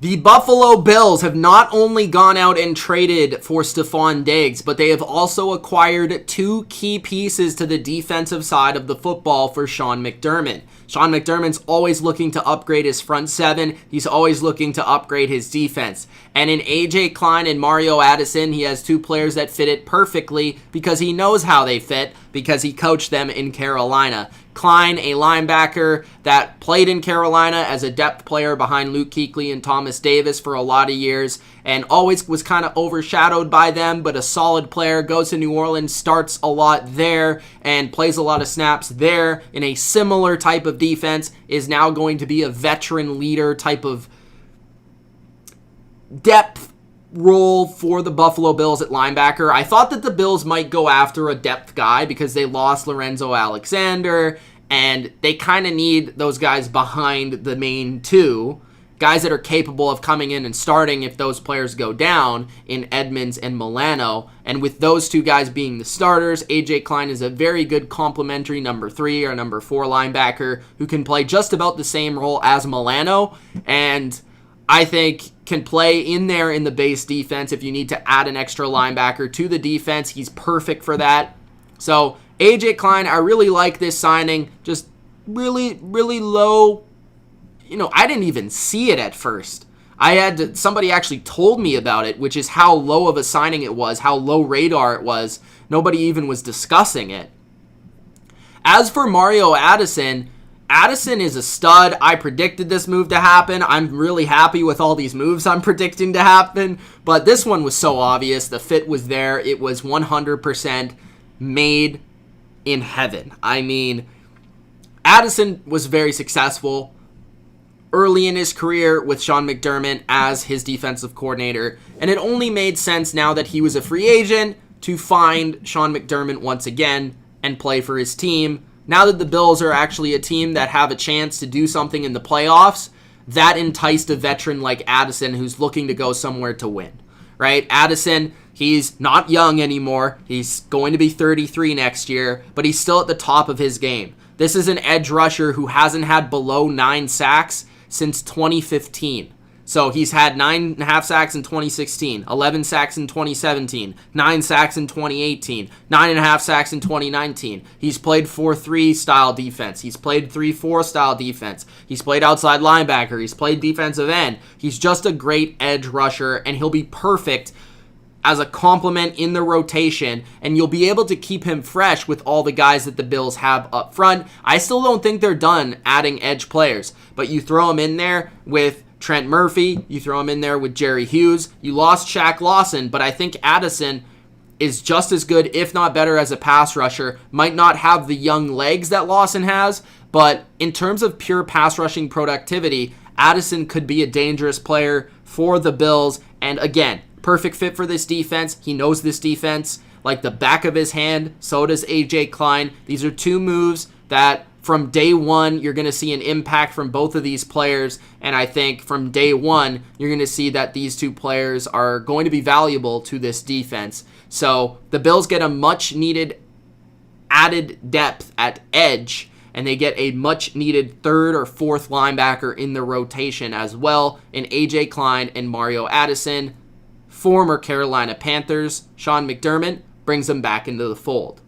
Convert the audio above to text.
The Buffalo Bills have not only gone out and traded for Stephon Diggs, but they have also acquired 2 key pieces to the defensive side of the football for Sean McDermott. Sean McDermott's always looking to upgrade his front 7. He's always looking to upgrade his defense. And in Aj Klein and Mario Addison, he has 2 players that fit it perfectly because he knows how they fit, because he coached them in Carolina. Klein, a linebacker that played in Carolina as a depth player behind Luke Kuechly and Thomas Davis for a lot of years, and always was kind of overshadowed by them, but a solid player, goes to New Orleans, starts a lot there, and plays a lot of snaps there in a similar type of defense, is now going to be a veteran leader type of depth role for the Buffalo Bills at linebacker. I thought that the Bills might go after a depth guy because they lost Lorenzo Alexander, and they kind of need those guys behind the main 2, guys that are capable of coming in and starting if those players go down in Edmonds and Milano. And with those 2 guys being the starters, Aj Klein is a very good complementary number 3 or number 4 linebacker who can play just about the same role as Milano, and I think can play in there in the base defense. If you need to add an extra linebacker to the defense, he's perfect for that. So Aj Klein, I really like this signing. Just really, really low. I didn't even see it at first. Somebody actually told me about it, which is how low of a signing it was, how low radar it was. Nobody even was discussing it. As for Mario Addison, Addison is a stud. I predicted this move to happen. I'm really happy with all these moves I'm predicting to happen, but this one was so obvious. The fit was there. It was 100% made in heaven. I mean, Addison was very successful early in his career with Sean McDermott as his defensive coordinator, and it only made sense now that he was a free agent to find Sean McDermott once again and play for his team. Now that the Bills are actually a team that have a chance to do something in the playoffs, that enticed a veteran like Addison who's looking to go somewhere to win, right? Addison, he's not young anymore. He's going to be 33 next year, but he's still at the top of his game. This is an edge rusher who hasn't had below 9 sacks since 2015. So he's had 9.5 sacks in 2016, 11 sacks in 2017, 9 sacks in 2018, 9.5 sacks in 2019. He's played 4-3 style defense. He's played 3-4 style defense. He's played outside linebacker. He's played defensive end. He's just a great edge rusher, and he'll be perfect as a complement in the rotation, and you'll be able to keep him fresh with all the guys that the Bills have up front. I still don't think they're done adding edge players, but you throw him in there with Trent Murphy, you throw him in there with Jerry Hughes. You lost Shaq Lawson, but I think Addison is just as good, if not better, as a pass rusher. Might not have the young legs that Lawson has, but in terms of pure pass rushing productivity, Addison could be a dangerous player for the Bills. And again, perfect fit for this defense. He knows this defense like the back of his hand. So does Aj Klein. These are 2 moves that from day one, you're going to see an impact from both of these players, and I think from day one, you're going to see that these 2 players are going to be valuable to this defense. So the Bills get a much-needed added depth at edge, and they get a much-needed 3rd or 4th linebacker in the rotation as well in Aj Klein and Mario Addison. Former Carolina Panthers, Sean McDermott brings them back into the fold.